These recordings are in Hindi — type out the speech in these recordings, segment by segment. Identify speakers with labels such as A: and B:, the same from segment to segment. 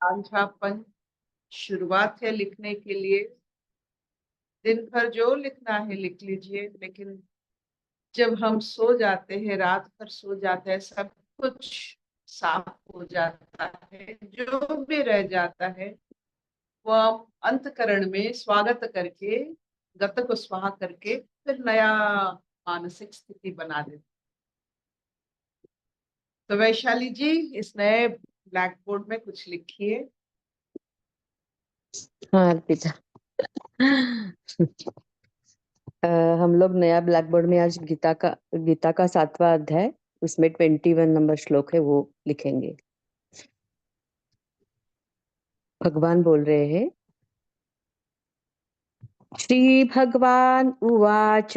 A: आंध्रापन शुरुआत है लिखने के लिए। दिन भर जो लिखना है लिख लीजिए, लेकिन जब हम सो जाते हैं, रात भर सो जाते हैं, सब कुछ साफ हो जाता है। जो भी रह जाता है वह अंतकरण में स्वागत करके, गत को स्वाहा करके फिर नया मानसिक स्थिति बना देते। तो वैशाली जी, इस नए ब्लैक बोर्ड में कुछ लिखिए।
B: हाँ अर्पिता। हम लोग नया ब्लैक बोर्ड में आज गीता का 7वां अध्याय, उसमें 21 नंबर श्लोक है, वो लिखेंगे। भगवान बोल रहे हैं। श्री भगवान उवाच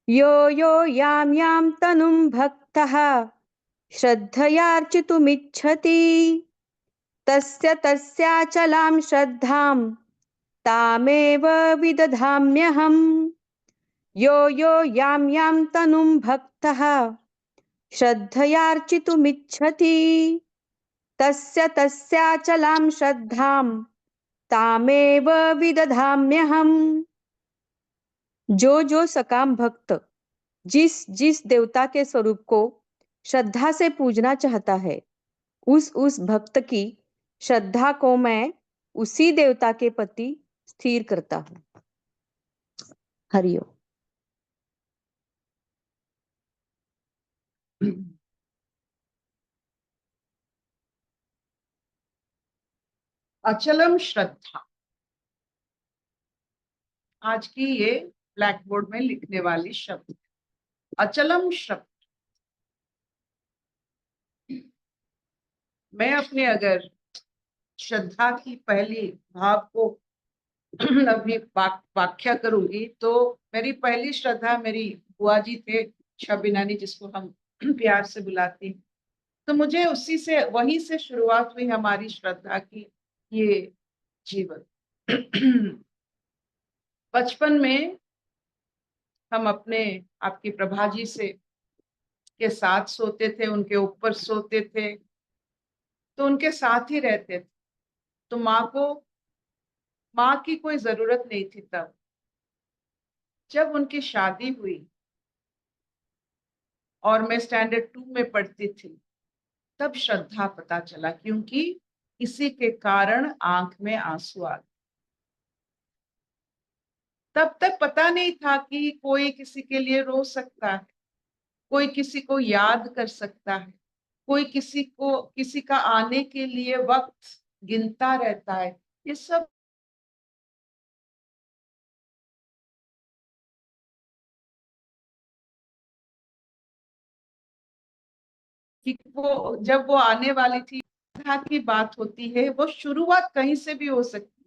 B: यो यो याम याम तनुम भक्तः श्रद्धयार्चितुमिच्छति तस्य तस्याचलां श्रद्धां तामेव विदधाम्यहम्। यो यो यां यां तनुं भक्तः श्रद्धयार्चितुमिच्छति तस्य तस्याचलां श्रद्धां तामेव विदधाम्यहम्। जो सकाम भक्त जिस जिस देवता के स्वरूप को श्रद्धा से पूजना चाहता है, उस भक्त की श्रद्धा को मैं उसी देवता के प्रति स्थिर करता हूँ। हरिओम।
A: अचलम श्रद्धा आज की ये ब्लैक बोर्ड में लिखने वाली शब्द। अचलम श्रद्धा। मैं अपने अगर श्रद्धा की पहली भाव को अभी व्याख्या करूंगी तो मेरी पहली श्रद्धा मेरी बुआ जी थे, छबिनानी, जिसको हम प्यार से बुलाते हैं। तो मुझे उसी से, वहीं से शुरुआत हुई हमारी श्रद्धा की ये जीवन। बचपन में हम अपने आपकी प्रभा जी से के साथ सोते थे, उनके ऊपर सोते थे, तो उनके साथ ही रहते थे। तो माँ की कोई जरूरत नहीं थी। तब जब उनकी शादी हुई और मैं स्टैंडर्ड 2 में पढ़ती थी, तब श्रद्धा पता चला, क्योंकि किसी के कारण आंख में आंसू आ गए। तब तक पता नहीं था कि कोई किसी के लिए रो सकता है, कोई किसी को याद कर सकता है, कोई किसी का आने के लिए वक्त गिनता रहता है। ये सब कि वो जब वो आने वाली थी, श्रद्धा की बात होती है, वो शुरुआत कहीं से भी हो सकती है।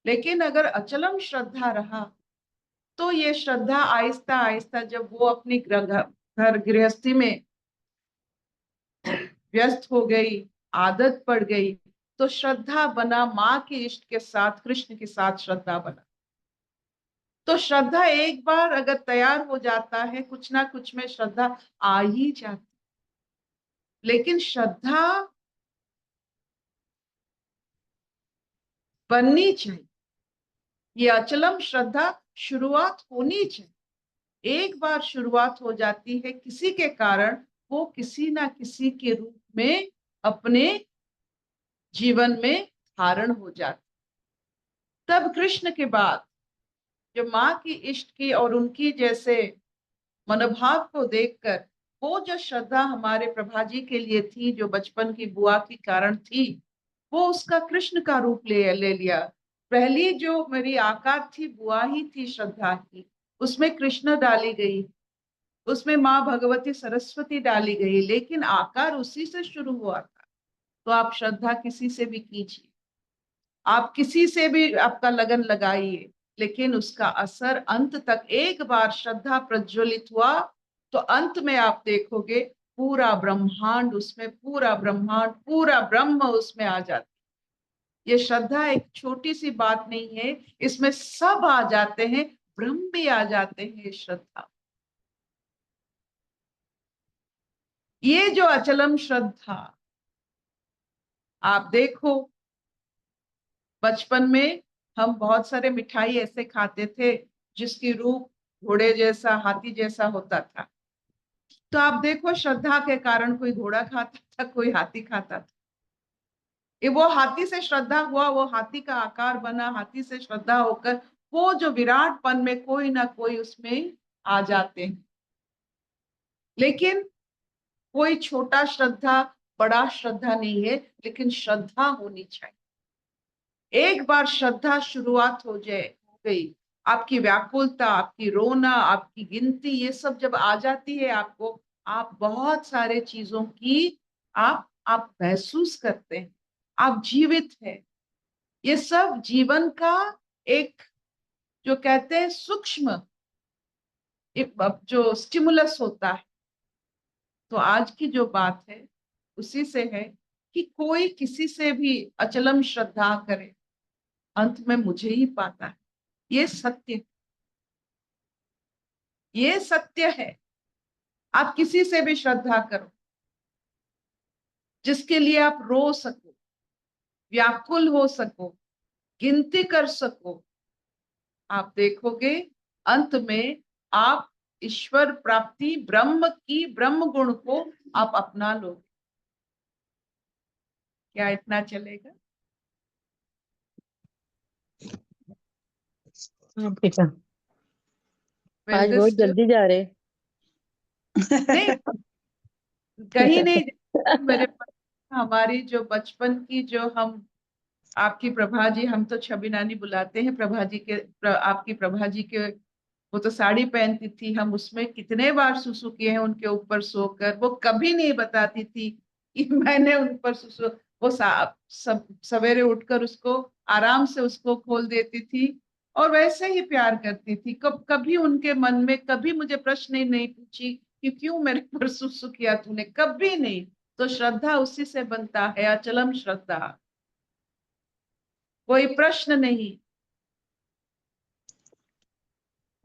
A: लेकिन अगर अचलम श्रद्धा रहा तो ये श्रद्धा आहिस्ता आहिस्ता, जब वो अपनी घर गृहस्थी में व्यस्त हो गई, आदत पड़ गई, तो श्रद्धा बना माँ के इष्ट के साथ, कृष्ण के साथ श्रद्धा बना। तो श्रद्धा एक बार अगर तैयार हो जाता है, कुछ ना कुछ में श्रद्धा आ ही जाती। लेकिन श्रद्धा बननी चाहिए, ये अचलम श्रद्धा शुरुआत होनी चाहिए। एक बार शुरुआत हो जाती है किसी के कारण, वो किसी ना किसी के रूप में अपने जीवन में धारण हो जाती। तब कृष्ण के बाद जो माँ की इष्ट की और उनकी जैसे मनोभाव को देखकर, वो जो श्रद्धा हमारे प्रभा जी के लिए थी, जो बचपन की बुआ के कारण थी, वो उसका कृष्ण का रूप ले लिया। पहली जो मेरी आकार थी, बुआ ही थी श्रद्धा की, उसमें कृष्ण डाली गई, उसमें माँ भगवती सरस्वती डाली गई, लेकिन आकार उसी से शुरू हुआ था। तो आप श्रद्धा किसी से भी कीजिए, आप किसी से भी आपका लगन लगाइए, लेकिन उसका असर अंत तक, एक बार श्रद्धा प्रज्वलित हुआ तो अंत में आप देखोगे पूरा ब्रह्मांड उसमें, पूरा ब्रह्मांड, पूरा ब्रह्म उसमें आ जाता। ये श्रद्धा एक छोटी सी बात नहीं है, इसमें सब आ जाते हैं, ब्रह्म भी आ जाते हैं। ये श्रद्धा ये जो अचलम श्रद्धा, आप देखो बचपन में हम बहुत सारे मिठाई ऐसे खाते थे जिसकी रूप घोड़े जैसा, हाथी जैसा होता था। तो आप देखो श्रद्धा के कारण कोई घोड़ा खाता था, कोई हाथी खाता था। ये वो हाथी से श्रद्धा हुआ, वो हाथी का आकार बना, हाथी से श्रद्धा होकर वो जो विराटपन में कोई ना कोई उसमें आ जाते हैं। लेकिन कोई छोटा श्रद्धा, बड़ा श्रद्धा नहीं है, लेकिन श्रद्धा होनी चाहिए। एक बार श्रद्धा शुरुआत हो गई, आपकी व्याकुलता, आपकी रोना, आपकी गिनती, ये सब जब आ जाती है आपको, आप बहुत सारे चीजों की आप महसूस करते हैं, आप जीवित हैं। ये सब जीवन का एक, जो कहते हैं सूक्ष्म, जो स्टिमुलस होता है। तो आज की जो बात है उसी से है कि कोई किसी से भी अचलम श्रद्धा करे, अंत में मुझे ही पाता है। ये सत्य, ये सत्य है। आप किसी से भी श्रद्धा करो, जिसके लिए आप रो सको, व्याकुल हो सको, गिनती कर सको, आप देखोगे अंत में आप ईश्वर प्राप्ति, ब्रह्म की, ब्रह्म गुण को आप अपना लोगे। क्या इतना चलेगा?
C: हाँ बेटा,
A: Will
C: आज
A: this
C: बहुत
A: do?
C: जल्दी जा रहे।
A: नहीं, कहीं नहीं जाएगा मेरे पास। हमारी जो बचपन की, जो हम, आपकी प्रभा जी, हम तो छवि नानी बुलाते हैं, प्रभा जी के, आपकी प्रभा जी के, वो तो साड़ी पहनती थी, हम उसमें कितने बार सुसु किए हैं उनके ऊपर सोकर। वो कभी नहीं बताती थी कि मैंने उन पर सुसु, वो सब सवेरे उठकर उसको आराम से उसको खोल देती थी और वैसे ही प्यार करती थी। कभी उनके मन में कभी मुझे प्रश्न ही नहीं पूछी कि क्यों मेरे पर सुसु किया तूने, कभी नहीं। तो श्रद्धा उसी से बनता है, अचलम श्रद्धा, कोई प्रश्न नहीं,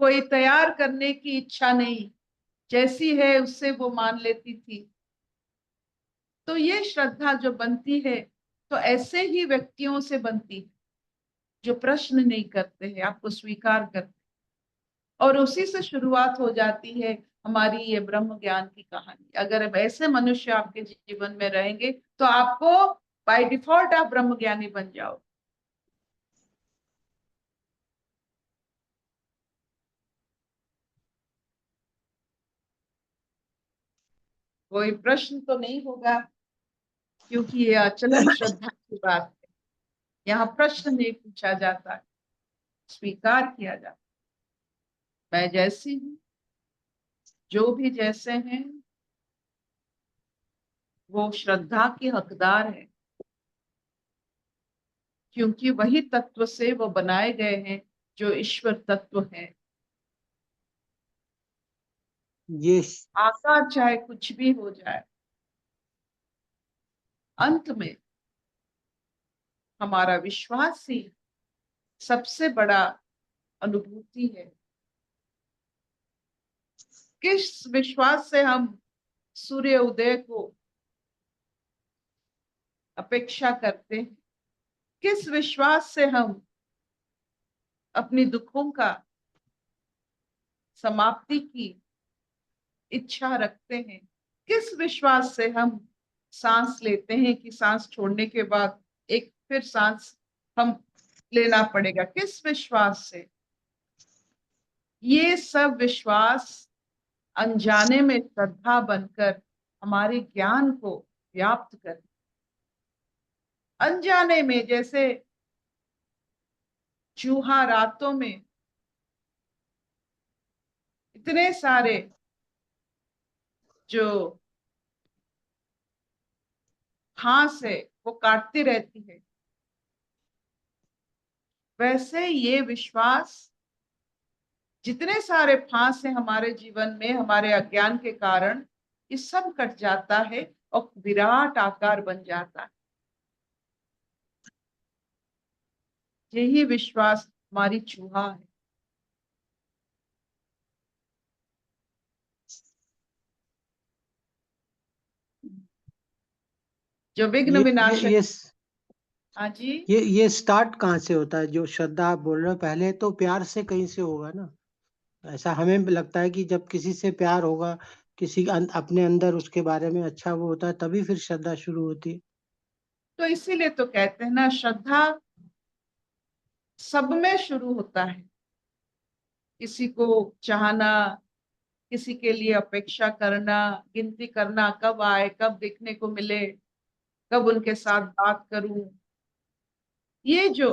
A: कोई तैयार करने की इच्छा नहीं, जैसी है उससे वो मान लेती थी। तो ये श्रद्धा जो बनती है, तो ऐसे ही व्यक्तियों से बनती है जो प्रश्न नहीं करते हैं, आपको स्वीकार करते हैं। और उसी से शुरुआत हो जाती है हमारी ये ब्रह्म ज्ञान की कहानी। अगर अब ऐसे मनुष्य आपके जीवन में रहेंगे तो आपको बाय डिफॉल्ट आप ब्रह्म ज्ञानी बन जाओ। कोई प्रश्न तो नहीं होगा, क्योंकि ये अचलम श्रद्धा की बात है। यहाँ प्रश्न नहीं पूछा जाता, स्वीकार किया जाता। मैं जैसी हूँ, जो भी जैसे हैं वो श्रद्धा के हकदार है, क्योंकि वही तत्व से वो बनाए गए हैं जो ईश्वर तत्व है।
C: यस।
A: आकार चाहे कुछ भी हो जाए, अंत में हमारा विश्वास ही सबसे बड़ा अनुभूति है। किस विश्वास से हम सूर्य उदय को अपेक्षा करते हैं, किस विश्वास से हम अपनी दुखों का समाप्ति की इच्छा रखते हैं, किस विश्वास से हम सांस लेते हैं कि सांस छोड़ने के बाद एक फिर सांस हम लेना पड़ेगा, किस विश्वास से? ये सब विश्वास अनजाने में श्रद्धा बनकर हमारे ज्ञान को व्याप्त कर, अनजाने में, जैसे चूहा रातों में इतने सारे जो घास है वो काटती रहती है, वैसे ये विश्वास, जितने सारे फांस है हमारे जीवन में हमारे अज्ञान के कारण, ये सब कट जाता है और विराट आकार बन जाता है। यही विश्वास हमारी चूहा है। जो विघ्न
C: ये
A: विनाशक।
C: ये
A: हाँ जी।
C: ये स्टार्ट कहाँ से होता है? जो श्रद्धा आप बोल रहे हो, पहले तो प्यार से कहीं से होगा ना। ऐसा हमें भी लगता है कि जब किसी से प्यार होगा, किसी अपने अंदर उसके बारे में अच्छा वो होता है, तभी फिर श्रद्धा शुरू होती है।
A: तो इसीलिए तो कहते हैं ना, श्रद्धा सब में शुरू होता है। किसी को चाहना, किसी के लिए अपेक्षा करना, गिनती करना कब आए, कब देखने को मिले, कब उनके साथ बात करूं, ये जो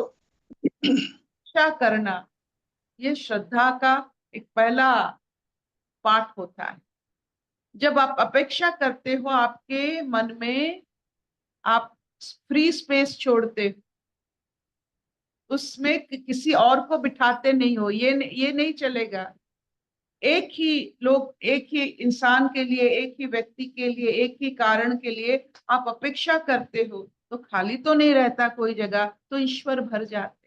A: इच्छा करना, ये श्रद्धा का एक पहला पार्ट होता है। जब आप अपेक्षा करते हो, आपके मन में आप फ्री स्पेस छोड़ते हो, उसमें किसी और को बिठाते नहीं हो, ये नहीं चलेगा। एक ही लोग, एक ही इंसान के लिए, एक ही व्यक्ति के लिए, एक ही कारण के लिए आप अपेक्षा करते हो, तो खाली तो नहीं रहता कोई जगह, तो ईश्वर भर जाते।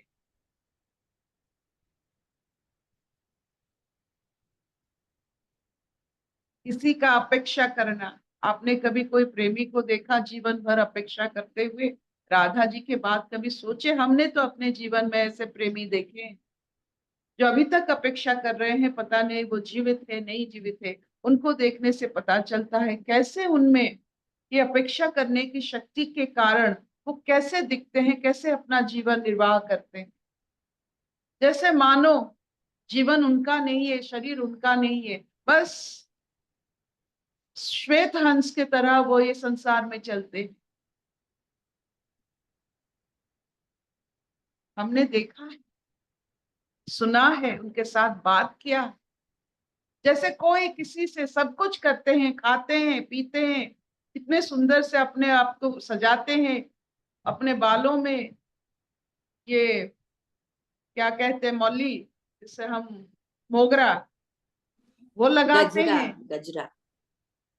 A: किसी का अपेक्षा करना, आपने कभी कोई प्रेमी को देखा जीवन भर अपेक्षा करते हुए? राधा जी के बाद कभी सोचे? हमने तो अपने जीवन में ऐसे प्रेमी देखे हैं जो अभी तक अपेक्षा कर रहे हैं, पता नहीं वो जीवित है नहीं जीवित है। उनको देखने से पता चलता है कैसे उनमें ये अपेक्षा करने की शक्ति के कारण वो कैसे दिखते हैं, कैसे अपना जीवन निर्वाह करते हैं। जैसे मानो जीवन उनका नहीं है, शरीर उनका नहीं है, बस श्वेत हंस के तरह वो ये संसार में चलते हैं। हमने देखा है, सुना है, उनके साथ बात किया। जैसे कोई किसी से सब कुछ करते हैं, खाते हैं, पीते हैं, कितने सुंदर से अपने आप को सजाते हैं, अपने बालों में ये क्या कहते हैं, मौली, जिसे हम मोगरा, वो लगाते
D: गजरा,
A: हैं।
D: गजरा।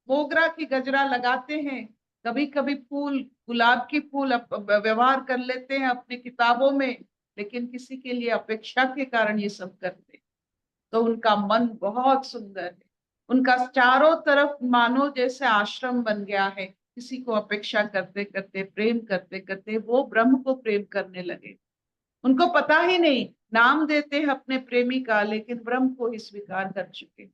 A: मोगरा की गजरा लगाते हैं। कभी कभी फूल, गुलाब की फूल व्यवहार कर लेते हैं अपनी किताबों में, लेकिन किसी के लिए अपेक्षा के कारण ये सब करते हैं। तो उनका मन बहुत सुंदर है। उनका चारों तरफ मानो जैसे आश्रम बन गया है। किसी को अपेक्षा करते करते, प्रेम करते करते वो ब्रह्म को प्रेम करने लगे। उनको पता ही नहीं, नाम देते हैं अपने प्रेमी का, लेकिन ब्रह्म को ही स्वीकार कर चुके।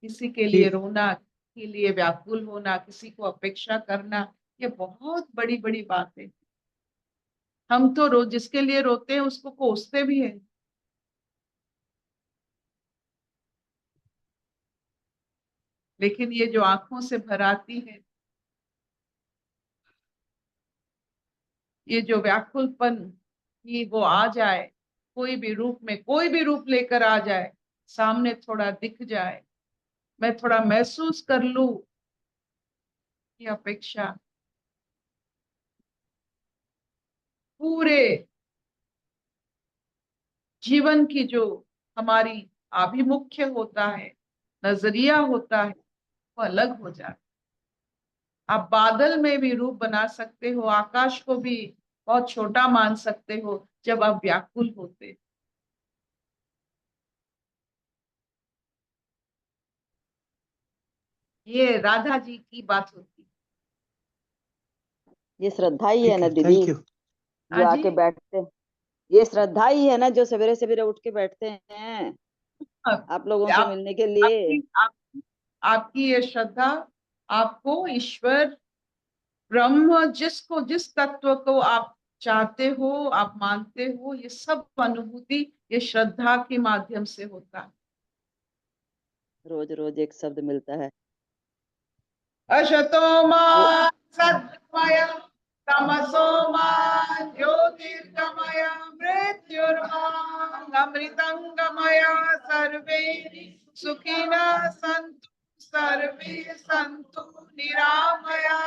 A: किसी के लिए
C: ठीक।
A: रोना, किसी के लिए व्याकुल होना, किसी को अपेक्षा करना, ये बहुत बड़ी बड़ी बात है। हम तो रोज जिसके लिए रोते हैं उसको कोसते भी हैं। लेकिन ये जो आंखों से भर आती है, ये जो व्याकुलपन कि वो आ जाए, कोई भी रूप में, कोई भी रूप लेकर आ जाए, सामने थोड़ा दिख जाए, मैं थोड़ा महसूस कर लूं, ये अपेक्षा पूरे जीवन की जो हमारी आभिमुख्य होता है, नजरिया होता है, वो अलग हो जाता है। आप बादल में भी रूप बना सकते हो, आकाश को भी बहुत छोटा मान सकते हो जब आप व्याकुल होते। ये राधा जी की बात होती
D: ये श्रद्धा ही है
C: ठीक
D: ना
C: है,
D: दीदी,
C: थैंक यू।
D: जो
A: है। हाँ
D: आके
A: जी।
D: बैठते हैं। ये श्रद्धा ही है ना जो सवेरे सवेरे उठ के बैठते हैं आप लोगों से
A: आप,
D: मिलने के लिए।
A: आपकी ये श्रद्धा आपको ईश्वर, ब्रह्म, जिसको, जिस तत्व को आप चाहते हो, आप मानते हो, ये सब अनुभूति ये श्रद्धा के माध्यम से होता है।
D: रोज रोज एक शब्द मिलता है
A: अशतो मा
D: वो।
A: सद्गमय, तमसो मा ज्योतिर्गमय, मृत्युर्मा अमृतंगमय। सर्वे सुखिनः सन्तु, सर्वे सन्तु निरामया,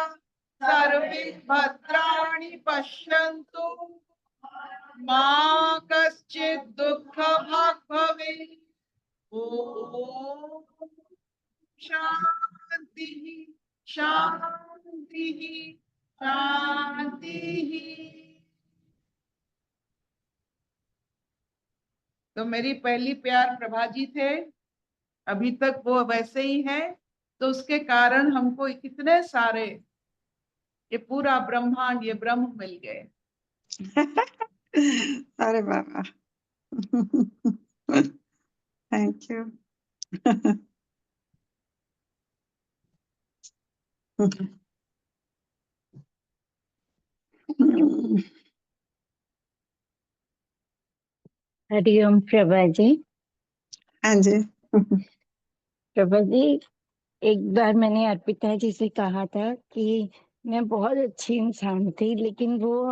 A: सर्वे भद्राणि पश्यन्तु, मा कश्चित् दुःखभाग् भवेत्। ओम शांति, शांति, शांति। तो मेरी पहली प्यार प्रभा जी थे। अभी तक वो वैसे ही है, तो उसके कारण हमको कितने सारे, ये पूरा ब्रह्मांड, ये ब्रह्म मिल गए।
E: अरे बाबा, थैंक यू।
F: हरिओम प्रभा जी।
E: हाँ जी।
F: प्रभा जी, एक बार मैंने अर्पिता जी से कहा था कि मैं बहुत अच्छी इंसान थी, लेकिन वो